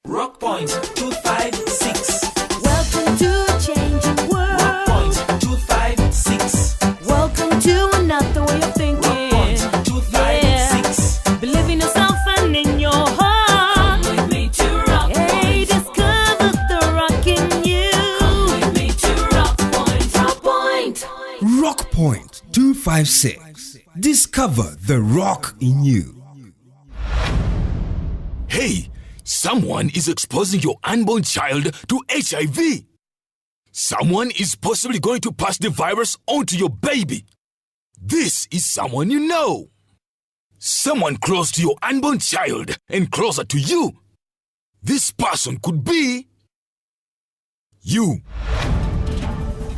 Rock Point 256. Welcome to a changing world. Rock Point 256. Welcome to another way of thinking. Rock Point 256. Yeah. Believe in yourself and in your heart. Come with me to Rock Hey, Point. discover the rock in you. Come with me to Rock Point. Rock Point. Rock Point 256. Discover the rock in you. Hey, someone is exposing your unborn child to HIV. Someone is possibly going to pass the virus on to your baby. This is someone you know. Someone close to your unborn child and closer to you. This person could be you.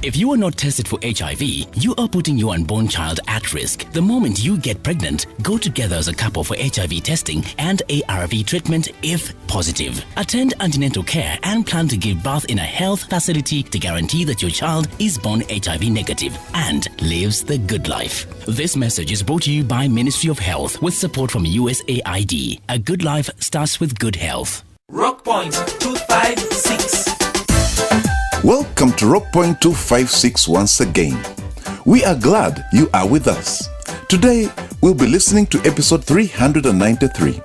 If you are not tested for HIV, you are putting your unborn child at risk. The moment you get pregnant, go together as a couple for HIV testing and ARV treatment if positive. Attend antenatal care and plan to give birth in a health facility to guarantee that your child is born HIV negative and lives the good life. This message is brought to you by Ministry of Health with support from USAID. A good life starts with good health. Rock Point 256. Welcome to Rock Point 256 once again. We are glad you are with us. Today, we'll be listening to episode 393.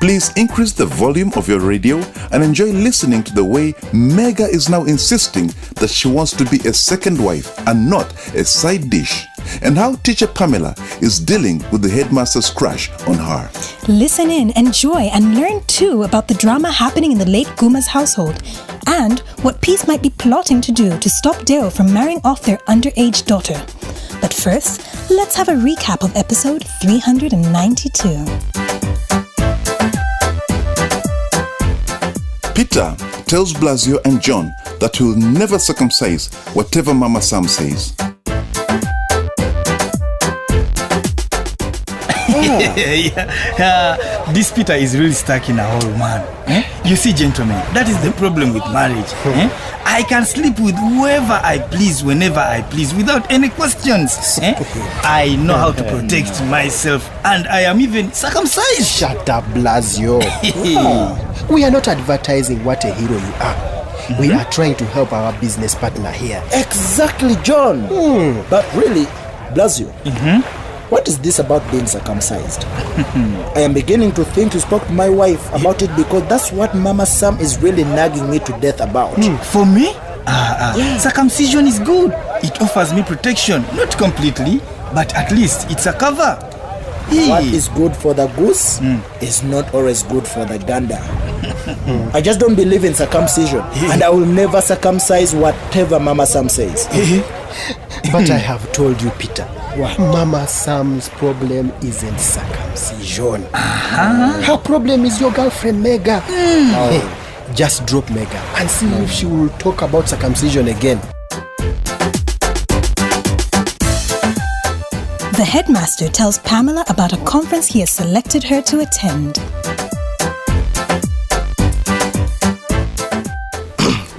Please increase the volume of your radio and enjoy listening to the way Mega is now insisting that she wants to be a second wife and not a side dish, and how teacher Pamela is dealing with the headmaster's crush on her. Listen in, enjoy, and learn too about the drama happening in the late Guma's household and what Peace might be plotting to do to stop Dale from marrying off their underage daughter. But first, let's have a recap of episode 392. Peter tells Blasio and John that he will never circumcise whatever Mama Sam says. This Peter is really stuck in a hole, man. You see, gentlemen, that is the problem with marriage. I can sleep with whoever I please, whenever I please, without any questions. I know how to protect myself, and I am even circumcised. Shut up, Blasio. We are not advertising what a hero you are. We are trying to help our business partner here. Exactly, John. But really, Blasio, what is this about being circumcised? I am beginning to think you spoke to my wife about it because that's what Mama Sam is really nagging me to death about. For me? Circumcision is good. It offers me protection. Not completely, but at least it's a cover. What is good for the goose is not always good for the gander. I just don't believe in circumcision, and I will never circumcise whatever Mama Sam says. But I have told you, Peter, What? Mama Sam's problem isn't circumcision. Her problem is your girlfriend, Mega. Just drop Mega and see if she will talk about circumcision again. The headmaster tells Pamela about a conference he has selected her to attend.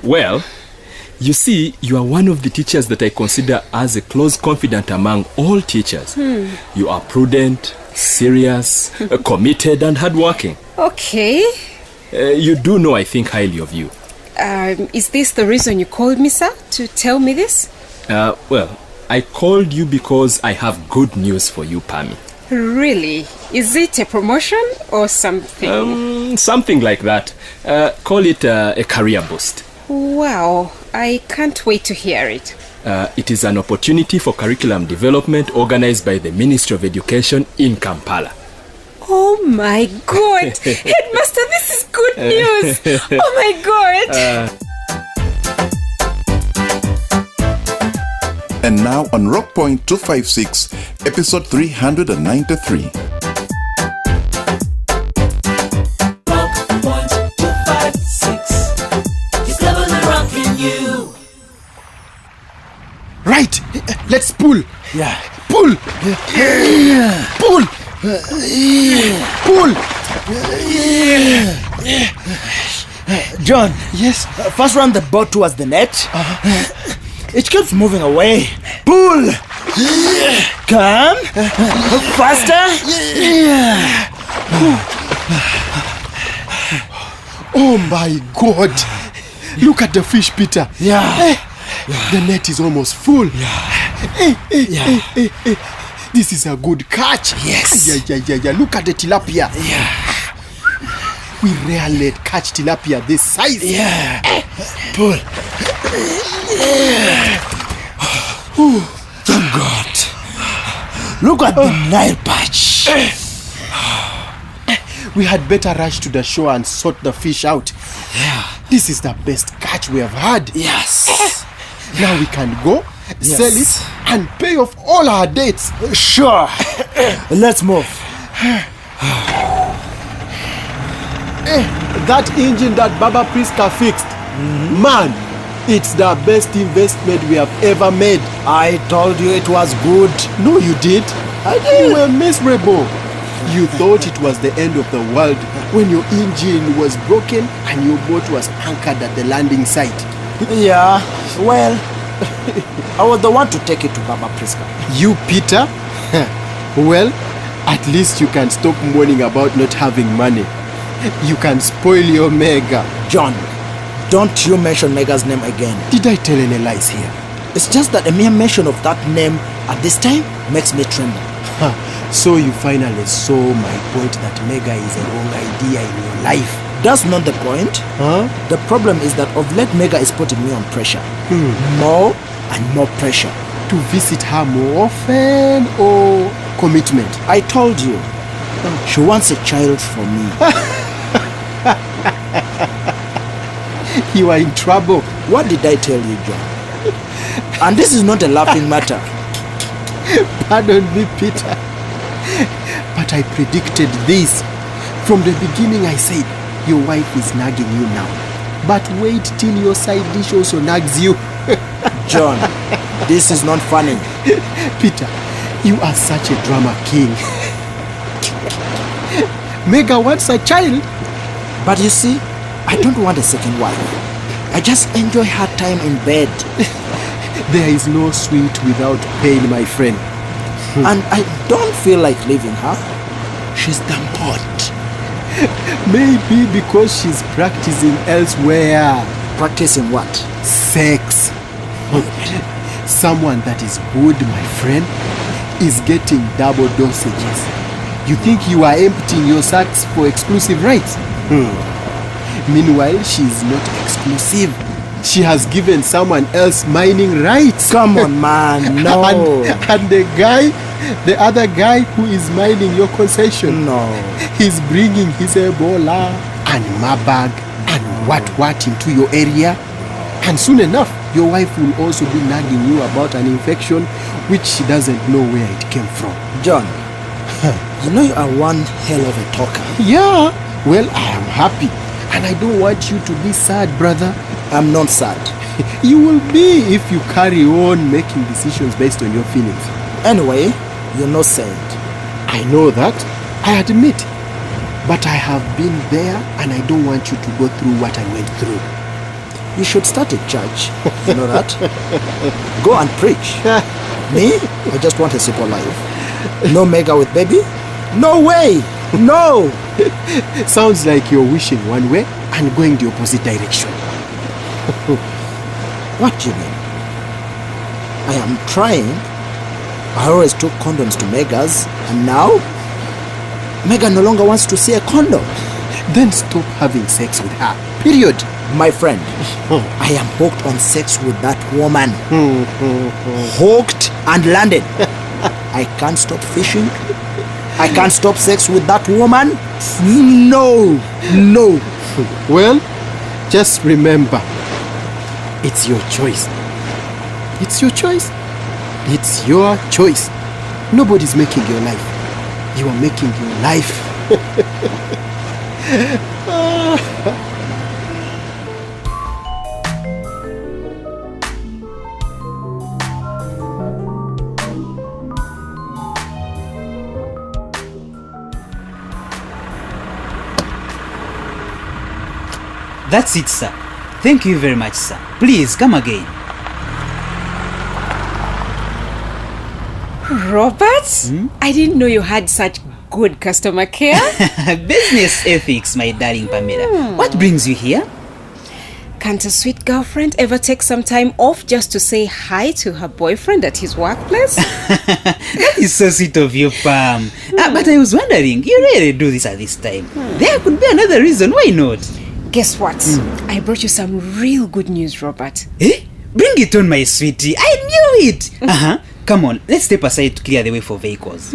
Well, you see, you are one of the teachers that I consider as a close confidant among all teachers. You are prudent, serious, committed, and hardworking. Okay. You do know I think highly of you. Is this the reason you called me, sir, to tell me this? Well, I called you because I have good news for you, Pammy. Really? Is it a promotion or something? Something like that. Call it a career boost. Wow, I can't wait to hear it. It is an opportunity for curriculum development organized by the Ministry of Education in Kampala. Oh my God! Headmaster, this is good news! Oh my God! And now on Rock Point 256, episode 393. Rock Point 256. Discover the rock in you. Right, let's pull. Yeah. Pull. Pull. Pull. John, Yes. first run the boat towards the net. It keeps moving away. Pull! Come. Faster. Oh my God! Look at the fish, Peter. Yeah. The net is almost full. This is a good catch. Yes. Yeah. Look at the tilapia. Yeah. We rarely catch tilapia this size. Yeah. Pull. Thank God. Look at the Nile patch. We had better rush to the shore and sort the fish out. Yeah. This is the best catch we have had. Yes. Now we can go, sell it, and pay off all our debts. Sure. Let's move. That engine that Baba Priska fixed, man, it's the best investment we have ever made. I told you it was good. No, you did. I did. You were miserable. You thought it was the end of the world when your engine was broken and your boat was anchored at the landing site. Yeah, well, I was the one to take it to Baba Priska. You, Peter? Well, at least you can stop moaning about not having money. You can spoil your Mega. John, don't you mention Mega's name again. Did I tell any lies here? It's just that a mere mention of that name at this time makes me tremble. So you finally saw my point that Mega is a wrong idea in your life. That's not the point. Huh? The problem is that of late Mega is putting me on pressure. More and more pressure. To visit her more often or commitment? I told you. She wants a child from me. You are in trouble. What did I tell you, John? And this is not a laughing matter. Pardon me, Peter. But I predicted this. From the beginning I said, your wife is nagging you now. But wait till your side dish also nags you. John, this is not funny. Peter, you are such a drama king. Mega wants a child. But you see, I don't want a second wife. I just enjoy her time in bed. There is no sweet without pain, my friend. And I don't feel like leaving her. She's damn hot. Maybe because she's practicing elsewhere. Practicing what? Sex. Someone that is good, my friend, is getting double dosages. You think you are emptying your sacks for exclusive rights? Meanwhile, she is not exclusive. She has given someone else mining rights. Come on, man, no. and the other guy who is mining your concession, no, he's bringing his Ebola and Mabag and what into your area. And soon enough, your wife will also be nagging you about an infection which she doesn't know where it came from. John, you know you are one hell of a talker. Yeah, well, I am happy. And I don't want you to be sad, brother. I'm not sad. You will be if you carry on making decisions based on your feelings. Anyway, you're no saint. I know that. I admit. But I have been there and I don't want you to go through what I went through. You should start a church. You know that? Go and preach. Me? I just want a simple life. No Mega with baby? No way! No! Sounds like you're wishing one way and going the opposite direction. What do you mean? I am trying. I always took condoms to Megas, and now Mega no longer wants to see a condom. Then stop having sex with her. Period. My friend, I am hooked on sex with that woman. Hooked and landed. I can't stop fishing. I can't stop sex with that woman. No. Well, just remember, it's your choice. It's your choice. It's your choice. Nobody's making your life. You are making your life. That's it, sir. Thank you very much, sir. Please come again. Robert? I didn't know you had such good customer care. Business ethics, my darling Pamela. What brings you here? Can't a sweet girlfriend ever take some time off just to say hi to her boyfriend at his workplace? That is so sweet of you, Pam. But I was wondering, you really do this at this time? There could be another reason, why not? Guess what? I brought you some real good news, Robert. Eh? Bring it on, my sweetie. I knew it. Come on, let's step aside to clear the way for vehicles.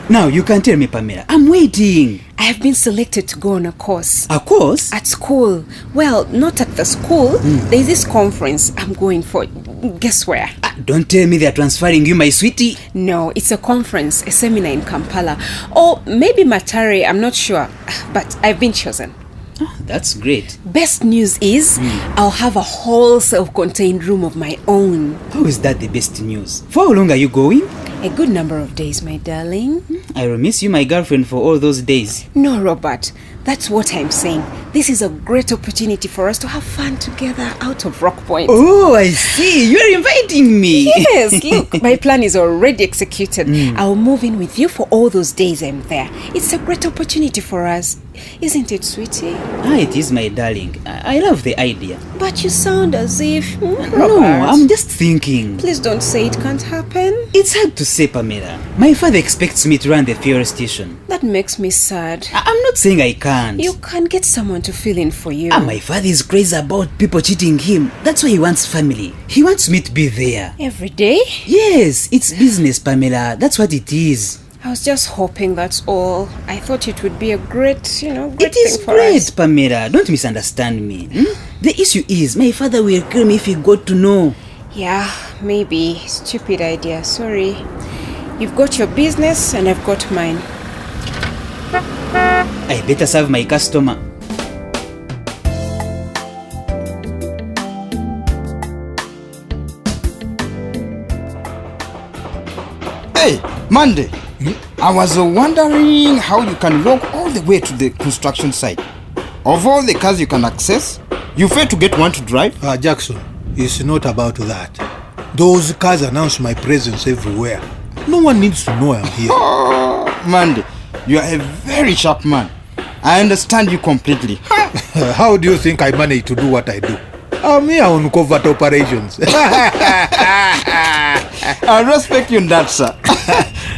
Now, you can tell me, Pamela. I'm waiting. I have been selected to go on a course. A course? At school. Well, not at the school. There's this conference I'm going for. Guess where? Don't tell me they're transferring you, my sweetie. No, it's a conference, a seminar in Kampala. Or maybe Matare, I'm not sure. But I've been chosen. Oh, that's great. Best news is I'll have a whole self-contained room of my own. How is that the best news? For how long are you going? A good number of days, my darling. I will miss you, my girlfriend, for all those days. No, Robert. That's what I'm saying. This is a great opportunity for us to have fun together out of Rock Point. Oh, I see. You're inviting me. Yes, look, my plan is already executed. I'll move in with you for all those days I'm there. It's a great opportunity for us. Isn't it, sweetie? It is, my darling. I love the idea. But you sound as if... No, I'm just thinking. Please don't say it can't happen. It's hard to say, Pamela. My father expects me to run the fuel station. That makes me sad. I'm not saying I can't. You can get someone to fill in for you. My father is crazy about people cheating him. That's why he wants family. He wants me to be there. Every day? Yes, it's business, Pamela. That's what it is. I was just hoping, that's all. I thought it would be a great, great It is thing for great, us. Pamela. Don't misunderstand me. The issue is, my father will kill me if he got to know. Yeah, maybe. Stupid idea. Sorry. You've got your business and I've got mine. I better serve my customer. Hey, Monday. I was wondering how you can walk all the way to the construction site. Of all the cars you can access, you fail to get one to drive? Jackson, it's not about that. Those cars announce my presence everywhere. No one needs to know I'm here. Oh, Monday, you are a very sharp man. I understand you completely. How do you think I manage to do what I do? I'm here on covert operations. I respect you in that, sir.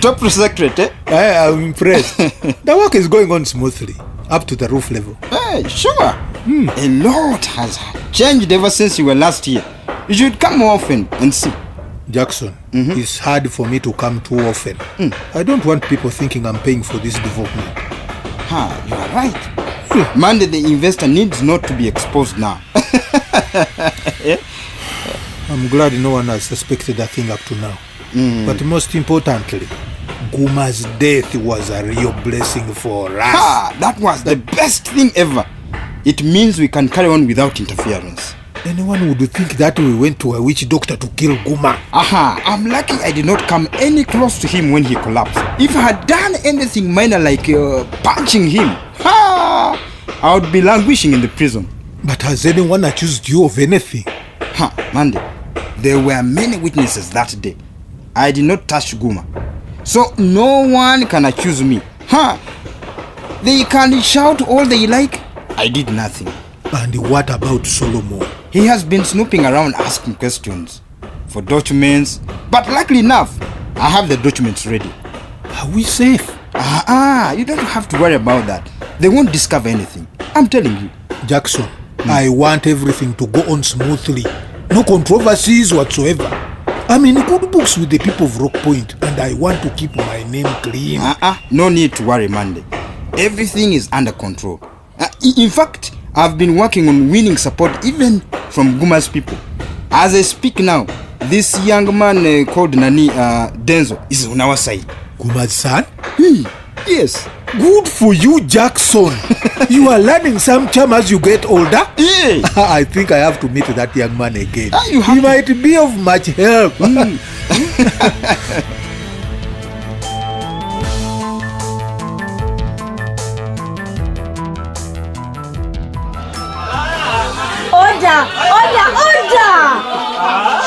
Top secret, eh? I'm impressed. The work is going on smoothly, up to the roof level. Hey, sure. A lot has changed ever since you were last here. You should come more often and see. Jackson, it's hard for me to come too often. I don't want people thinking I'm paying for this development. You are right. Monday, the investor needs not to be exposed now. Yeah? I'm glad no one has suspected a thing up to now. But most importantly, Guma's death was a real blessing for us. That was the best thing ever. It means we can carry on without interference. Anyone would think that we went to a witch doctor to kill Guma. I'm lucky I did not come any close to him when he collapsed. If I had done anything minor like punching him, I would be languishing in the prison. But has anyone accused you of anything? Mandy, there were many witnesses that day. I did not touch Guma. So no one can accuse me. They can shout all they like. I did nothing. And what about Solomon? He has been snooping around asking questions for documents. But luckily enough, I have the documents ready. Are we safe? You don't have to worry about that. They won't discover anything. I'm telling you. Jackson, I want everything to go on smoothly. No controversies whatsoever. I'm in good books with the people of Rock Point, and I want to keep my name clean. No need to worry, Monday. Everything is under control. In fact, I've been working on winning support even from Guma's people. As I speak now, this young man called Denzo is on our side. Guma's son? Yes. Good for you, Jackson. You are learning some charm as you get older. Yeah. I think I have to meet that young man again. He might be of much help. Order!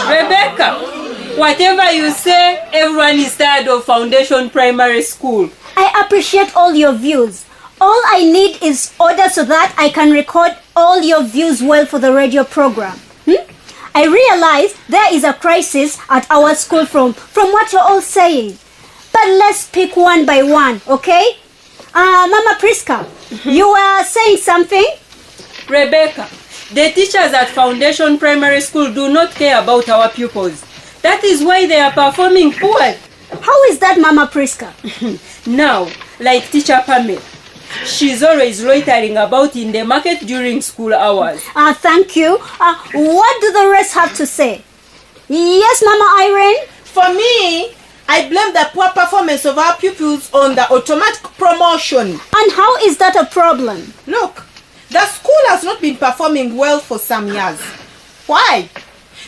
Rebecca, whatever you say, everyone is tired of Foundation Primary School. I appreciate all your views. All I need is order so that I can record all your views well for the radio program. I realize there is a crisis at our school from what you're all saying. But let's pick one by one, okay? Mama Priska, you were saying something? Rebecca, the teachers at Foundation Primary School do not care about our pupils. That is why they are performing poorly. How is that, Mama Priska? Now, like teacher Pamela, she's always loitering about in the market during school hours. Thank you. What do the rest have to say? Yes, Mama Irene? For me, I blame the poor performance of our pupils on the automatic promotion. And how is that a problem? Look, the school has not been performing well for some years. Why?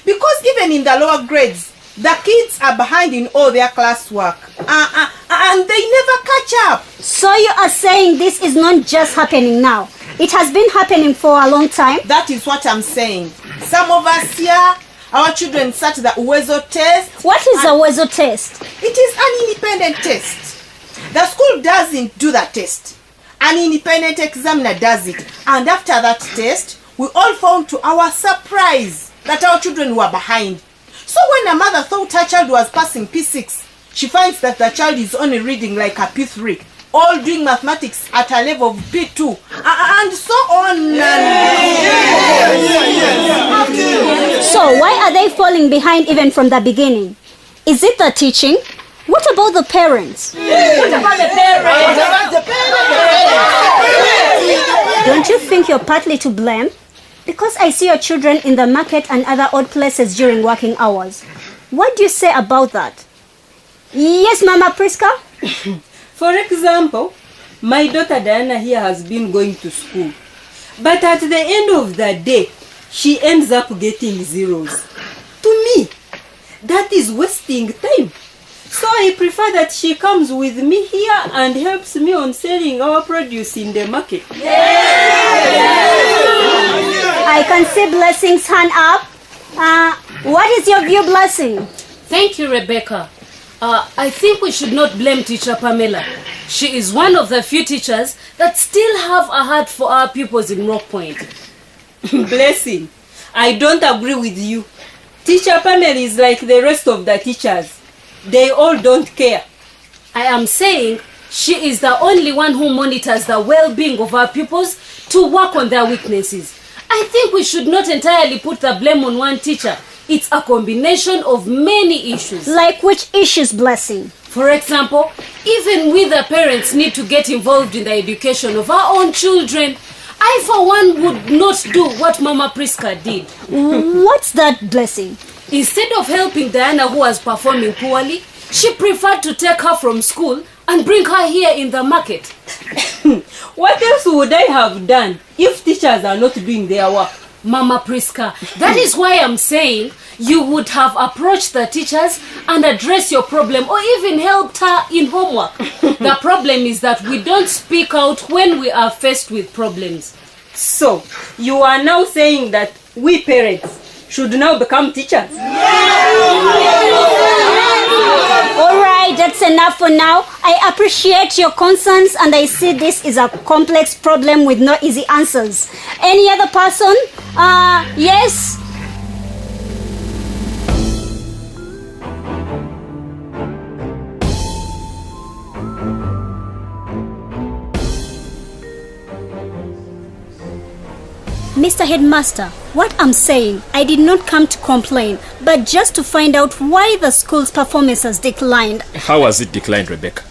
Because even in the lower grades, the kids are behind in all their classwork. And they never catch up. So you are saying this is not just happening now. It has been happening for a long time? That is what I'm saying. Some of us here, our children sat the Uwezo test. What is the Uwezo test? It is an independent test. The school doesn't do that test. An independent examiner does it. And after that test, we all found to our surprise that our children were behind. So when a mother thought her child was passing P6, she finds that the child is only reading like a P3, all doing mathematics at a level of P2, and so on. So why are they falling behind even from the beginning? Is it the teaching? What about the parents? What about the parents? Don't you think you're partly to blame? Because I see your children in the market and other odd places during working hours. What do you say about that? Yes, Mama Priska? For example, my daughter Diana here has been going to school. But at the end of the day, she ends up getting zeros. To me, that is wasting time. So I prefer that she comes with me here and helps me on selling our produce in the market. I can see Blessing's hand up. What is your view, Blessing? Thank you, Rebecca. I think we should not blame teacher Pamela. She is one of the few teachers that still have a heart for our pupils in Rock Point. Blessing, I don't agree with you. Teacher Pamela is like the rest of the teachers. They all don't care. I am saying she is the only one who monitors the well-being of our pupils to work on their weaknesses. I think we should not entirely put the blame on one teacher. It's a combination of many issues. Like which issues, Blessing? For example, even we the parents need to get involved in the education of our own children. I, for one, would not do what Mama Priska did. What's that, Blessing? Instead of helping Diana, who was performing poorly, she preferred to take her from school and bring her here in the market. What else would I have done if teachers are not doing their work? Mama Priska, that is why I'm saying you would have approached the teachers and addressed your problem or even helped her in homework. The problem is that we don't speak out when we are faced with problems. So, you are now saying that we parents should now become teachers? Alright, that's enough for now. I appreciate your concerns and I see this is a complex problem with no easy answers. Any other person? Yes? Mr. Headmaster, what I'm saying, I did not come to complain, but just to find out why the school's performance has declined. How has it declined, Rebecca?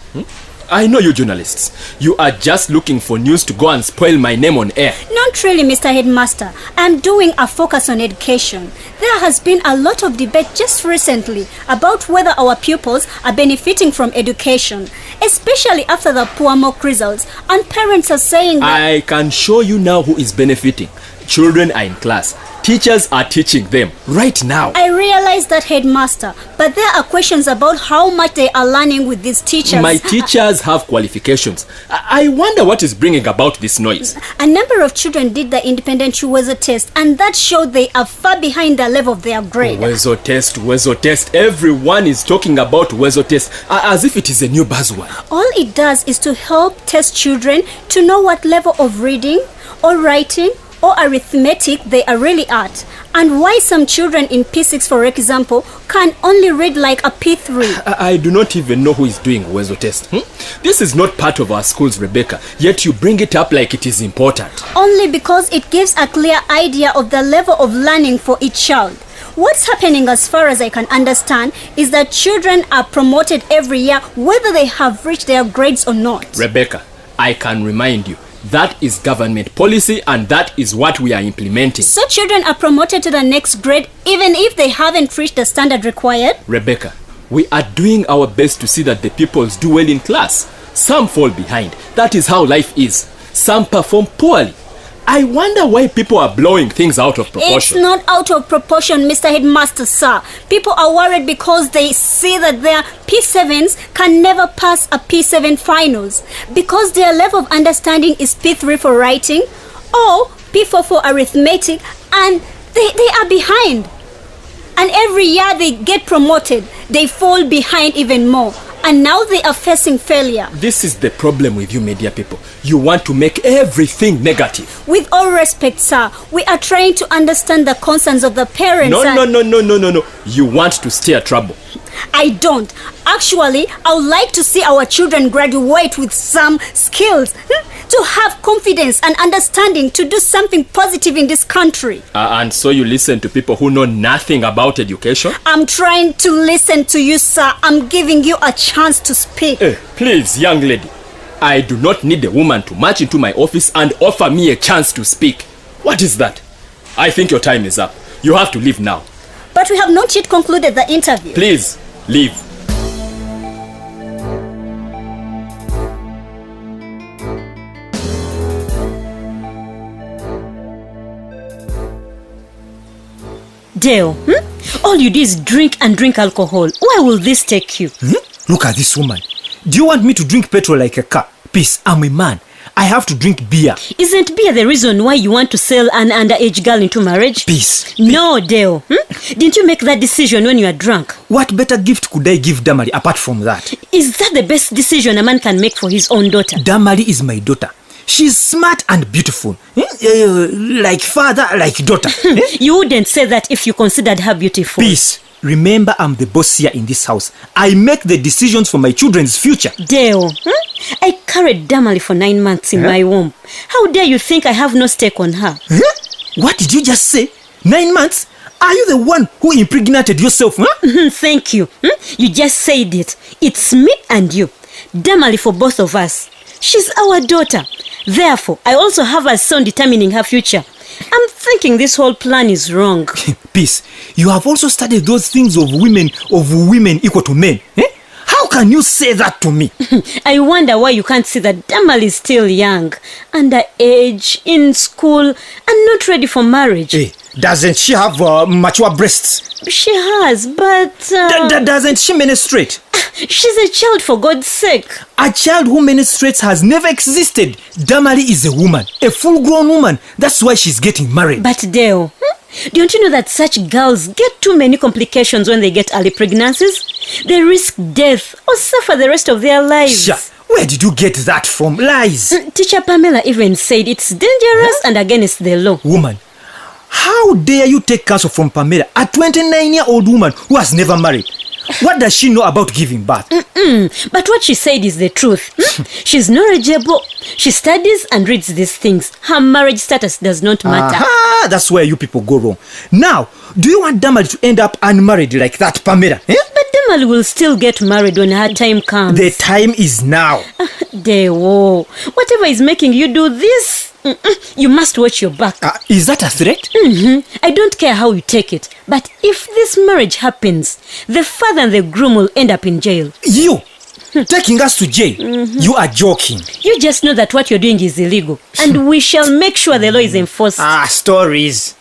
I know you journalists. You are just looking for news to go and spoil my name on air. Not really, Mr. Headmaster. I'm doing a focus on education. There has been a lot of debate just recently about whether our pupils are benefiting from education, especially after the poor mock results, and parents are saying that... I can show you now who is benefiting. Children are in class. Teachers are teaching them right now. I realize that, headmaster, but there are questions about how much they are learning with these teachers. My teachers have qualifications. I wonder what is bringing about this noise. A number of children did the independent Wezo test, and that showed they are far behind the level of their grade. Wezo test. Everyone is talking about Wezo test as if it is a new buzzword. All it does is to help test children to know what level of reading or writing or arithmetic they are really at, and why some children in P6, for example, can only read like a P3. I do not even know who is doing Wezo test. This is not part of our schools, Rebecca, yet you bring it up like it is important. Only because it gives a clear idea of the level of learning for each child. What's happening, as far as I can understand, is that children are promoted every year whether they have reached their grades or not. Rebecca, I can remind you, that is government policy and that is what we are implementing. So children are promoted to the next grade even if they haven't reached the standard required? Rebecca, we are doing our best to see that the pupils do well in class. Some fall behind. That is how life is. Some perform poorly. I wonder why people are blowing things out of proportion. It's not out of proportion, Mr. Headmaster, sir. People are worried because they see that their P7s can never pass a P7 finals because their level of understanding is P3 for writing or P4 for arithmetic, and they are behind. And every year they get promoted, they fall behind even more. And now they are facing failure. This is the problem with you media people. You want to make everything negative. With all respect, sir, we are trying to understand the concerns of the parents. No. You want to stir trouble. I don't. Actually, I would like to see our children graduate with some skills, to have confidence and understanding to do something positive in this country. And so you listen to people who know nothing about education? I'm trying to listen to you, sir. I'm giving you a chance to speak. Please, young lady, I do not need a woman to march into my office and offer me a chance to speak. What is that? I think your time is up. You have to leave now. But we have not yet concluded the interview. Please, leave. Dale, all you do is drink and drink alcohol. Where will this take you? Look at this woman. Do you want me to drink petrol like a car? Peace, I'm a man. I have to drink beer. Isn't beer the reason why you want to sell an underage girl into marriage? Peace. No, Dale. Didn't you make that decision when you were drunk? What better gift could I give Damari apart from that? Is that the best decision a man can make for his own daughter? Damari is my daughter. She's smart and beautiful. Like father, like daughter. You wouldn't say that if you considered her beautiful. Peace. Remember, I'm the boss here in this house. I make the decisions for my children's future. Dale, I carried Damali for 9 months in my womb. How dare you think I have no stake on her? What did you just say? 9 months? Are you the one who impregnated yourself? Thank you. You just said it. It's me and you. Damali for both of us. She's our daughter. Therefore, I also have a son determining her future. I'm thinking this whole plan is wrong. Peace, you have also studied those things of women equal to men. How can you say that to me? I wonder why you can't see that Damal is still young, underage, in school, and not ready for marriage. Hey, doesn't she have mature breasts? She has, but... doesn't she menstruate? She's a child, for God's sake. A child who menstruates has never existed. Damali is a woman, a full-grown woman. That's why she's getting married. But Deo, don't you know that such girls get too many complications when they get early pregnancies? They risk death or suffer the rest of their lives. Where did you get that from? Lies. Teacher Pamela even said it's dangerous and against the law. Woman, how dare you take counsel from Pamela, a 29-year-old woman who has never married? What does she know about giving birth? But what she said is the truth. She's knowledgeable. She studies and reads these things. Her marriage status does not matter. That's where you people go wrong. Now, do you want Damal to end up unmarried like that, Pamela? But Damal will still get married when her time comes. The time is now. Deo, whatever is making you do this, you must watch your back. Is that a threat? I don't care how you take it, but if this marriage happens, the father and the groom will end up in jail. You? Taking us to jail? You are joking. You just know that what you're doing is illegal, and we shall make sure the law is enforced. Stories.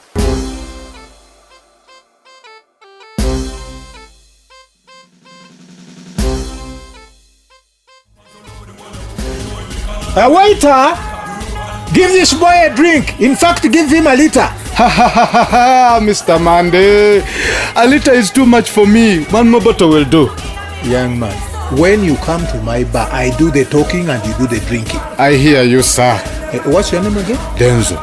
Waiter, give this boy a drink. In fact, give him a liter. Ha ha ha ha ha, Mr. Monday. A liter is too much for me. One more bottle will do. Young man, when you come to my bar, I do the talking and you do the drinking. I hear you, sir. What's your name again? Denzo.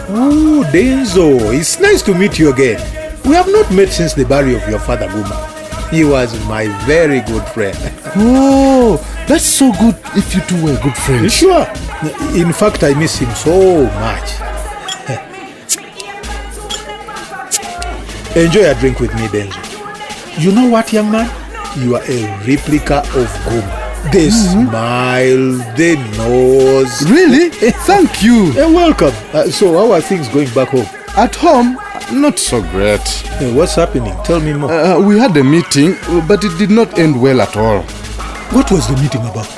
Oh, Denzo. It's nice to meet you again. We have not met since the burial of your father, Guma. He was my very good friend. Oh, that's so good if you two were good friends. Sure. In fact, I miss him so much. Enjoy a drink with me, Denzo. You know what, young man? You are a replica of Guma. The smile, the nose. Really? Thank you. Welcome. So how are things going back home? At home, not so great. What's happening? Tell me more. We had a meeting, but it did not end well at all. What was the meeting about?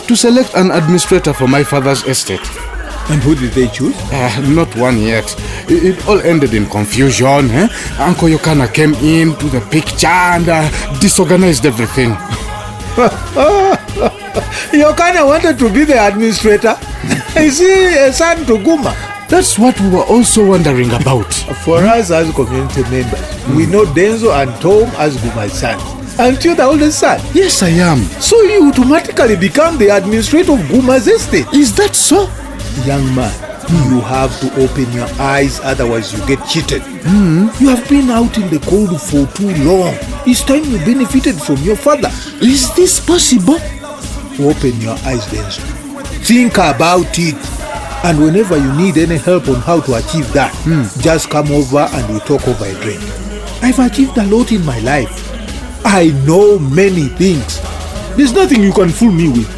To select an administrator for my father's estate. And who did they choose? Not one yet. It all ended in confusion. Uncle Yokana came into the picture and disorganized everything. Yokana wanted to be the administrator. Is he a son to Guma? That's what we were also wondering about. For us as community members, we know Denzo and Tom as Guma's sons. Aren't you the oldest son? Yes, I am. So you automatically become the administrator of Guma's estate. Is that so? Young man, you have to open your eyes, otherwise you get cheated. You have been out in the cold for too long. It's time you benefited from your father. Is this possible? Open your eyes, Denzo. Think about it. And whenever you need any help on how to achieve that, just come over and we talk over a drink. I've achieved a lot in my life. I know many things. There's nothing you can fool me with.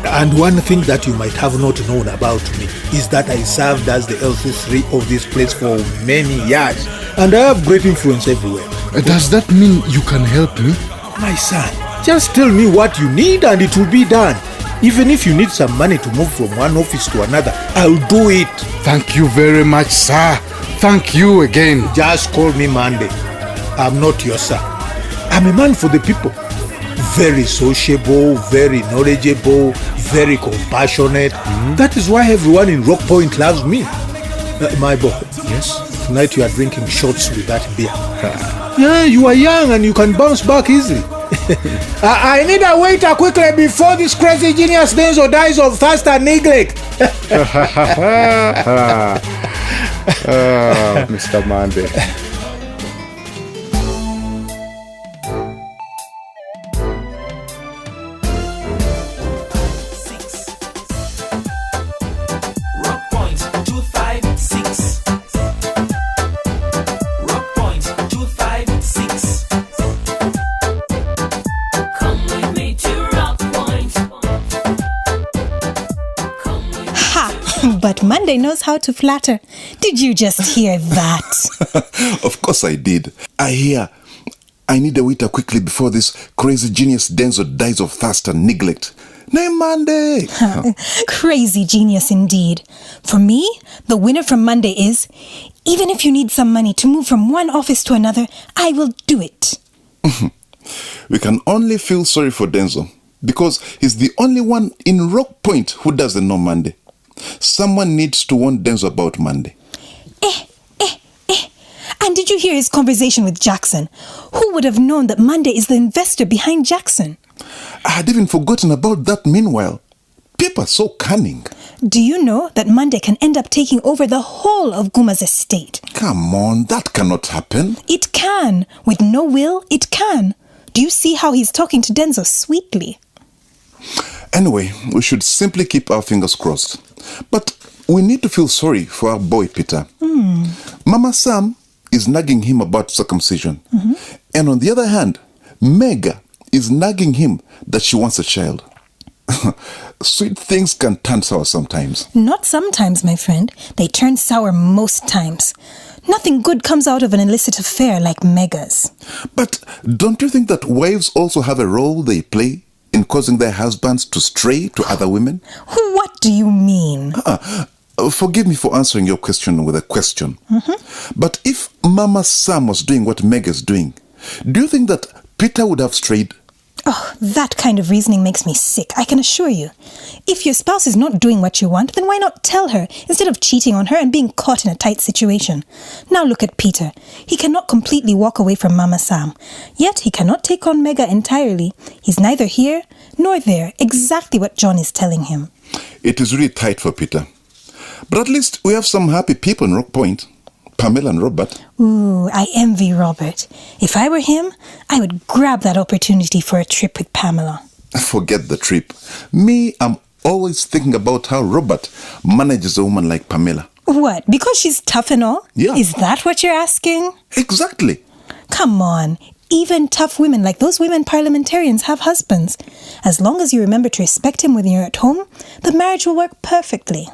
And one thing that you might have not known about me is that I served as the LC3 of this place for many years. And I have great influence everywhere. Does that mean you can help me? My son, just tell me what you need and it will be done. Even if you need some money to move from one office to another, I'll do it. Thank you very much, sir. Thank you again. Just call me Monday. I'm not your sir. I'm a man for the people. Very sociable, very knowledgeable, very compassionate. That is why everyone in Rock Point loves me. My boy. Yes? Tonight you are drinking shots with that beer. Yeah, you are young and you can bounce back easily. I need a waiter quickly before this crazy genius Denzo dies of thirst and neglect. Mr. Monday. But Monday knows how to flatter. Did you just hear that? Of course I did. I need a waiter quickly before this crazy genius Denzo dies of thirst and neglect. Name Monday! Crazy genius indeed. For me, the winner from Monday is, even if you need some money to move from one office to another, I will do it. We can only feel sorry for Denzo because he's the only one in Rock Point who doesn't know Monday. Someone needs to warn Denzo about Monday. And did you hear his conversation with Jackson? Who would have known that Monday is the investor behind Jackson? I had even forgotten about that meanwhile. People are so cunning. Do you know that Monday can end up taking over the whole of Guma's estate? Come on, that cannot happen. It can. With no will, it can. Do you see how he's talking to Denzo sweetly? Anyway, we should simply keep our fingers crossed. But we need to feel sorry for our boy Peter. Mama Sam is nagging him about circumcision. And on the other hand, Mega is nagging him that she wants a child. Sweet things can turn sour sometimes. Not sometimes, my friend. They turn sour most times. Nothing good comes out of an illicit affair like Mega's. But don't you think that wives also have a role they play in in causing their husbands to stray to other women? What do you mean? Forgive me for answering your question with a question. But if Mama Sam was doing what Meg is doing, do you think that Peter would have strayed? Oh, that kind of reasoning makes me sick, I can assure you. If your spouse is not doing what you want, then why not tell her instead of cheating on her and being caught in a tight situation? Now look at Peter. He cannot completely walk away from Mama Sam. Yet he cannot take on Mega entirely. He's neither here nor there, exactly what John is telling him. It is really tight for Peter. But at least we have some happy people in Rock Point. Pamela and Robert. Ooh, I envy Robert. If I were him, I would grab that opportunity for a trip with Pamela. Forget the trip. Me, I'm always thinking about how Robert manages a woman like Pamela. What, because she's tough and all? Yeah. Is that what you're asking? Exactly. Come on. Even tough women like those women parliamentarians have husbands. As long as you remember to respect him when you're at home, the marriage will work perfectly.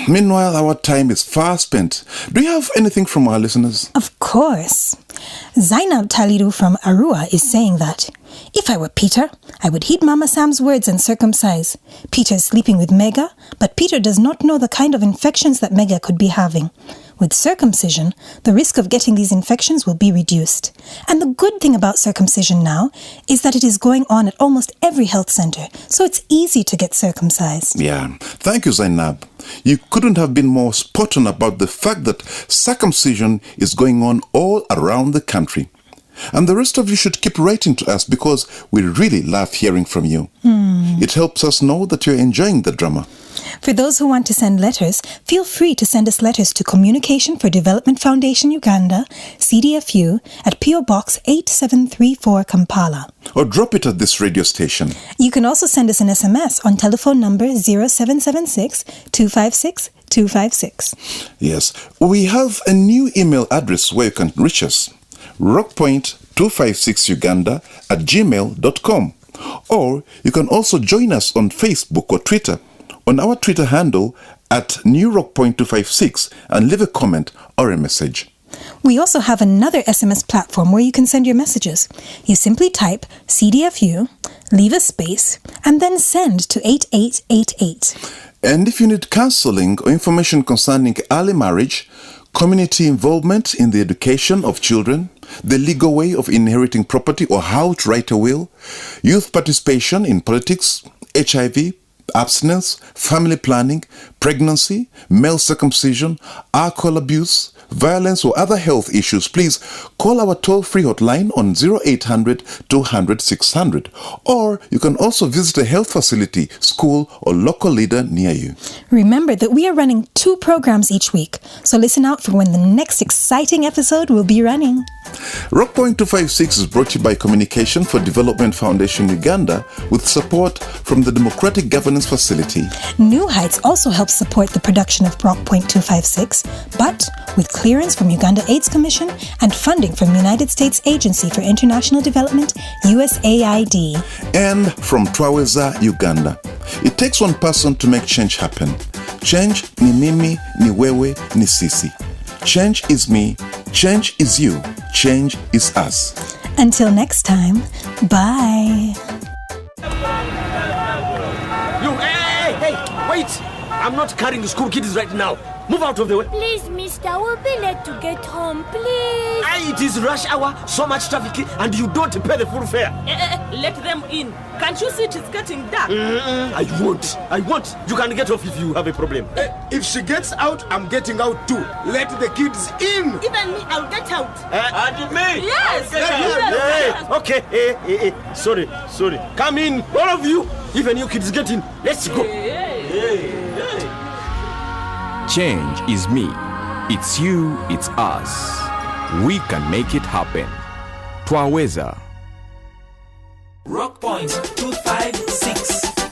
Meanwhile, our time is far spent. Do you have anything from our listeners? Of course. Zainab Talidu from Arua is saying that, if I were Peter, I would heed Mama Sam's words and circumcise. Peter is sleeping with Mega, but Peter does not know the kind of infections that Mega could be having. With circumcision, the risk of getting these infections will be reduced. And the good thing about circumcision now is that it is going on at almost every health center, so it's easy to get circumcised. Yeah. Thank you, Zainab. You couldn't have been more spot on about the fact that circumcision is going on all around the country. And the rest of you should keep writing to us because we really love hearing from you. It helps us know that you're enjoying the drama. For those who want to send letters, feel free to send us letters to Communication for Development Foundation Uganda, CDFU, at PO Box 8734 Kampala. Or drop it at this radio station. You can also send us an SMS on telephone number 0776 256 256. Yes, we have a new email address where you can reach us. rockpoint256uganda@gmail.com. Or you can also join us on Facebook or Twitter on our Twitter handle at newrockpoint256 and leave a comment or a message. We also have another SMS platform where you can send your messages. You simply type CDFU, leave a space, and then send to 8888. And if you need counseling or information concerning early marriage, community involvement in the education of children, the legal way of inheriting property or how to write a will, youth participation in politics, HIV, abstinence, family planning, pregnancy, male circumcision, alcohol abuse, violence or other health issues, please call our toll-free hotline on 0800 200 600. Or you can also visit a health facility, school or local leader near you. Remember that we are running 2 programs each week, so listen out for when the next exciting episode will be running. Rockpoint 256 is brought to you by Communication for Development Foundation Uganda with support from the Democratic Governance Facility. New Heights also helps support the production of Rockpoint 256, but with clearance from Uganda AIDS Commission and funding from United States Agency for International Development, USAID. And from Twaweza, Uganda. It takes one person to make change happen. Change ni mimi, ni wewe, ni sisi. Change is me, change is you, change is us. Until next time, bye. You, hey, wait! I'm not carrying the school kids right now. Move out of the way. Please, mister, we'll be late to get home, please. It is rush hour, so much traffic, and you don't pay the full fare. Let them in. Can't you see it's getting dark? I won't. You can get off if you have a problem. If she gets out, I'm getting out too. Let the kids in. Even me, I'll get out. And me? Yes. Okay. Sorry. Come in, all of you. Even you kids get in. Let's go. Change is me. It's you, it's us. We can make it happen. Twaweza. Rock Point 256.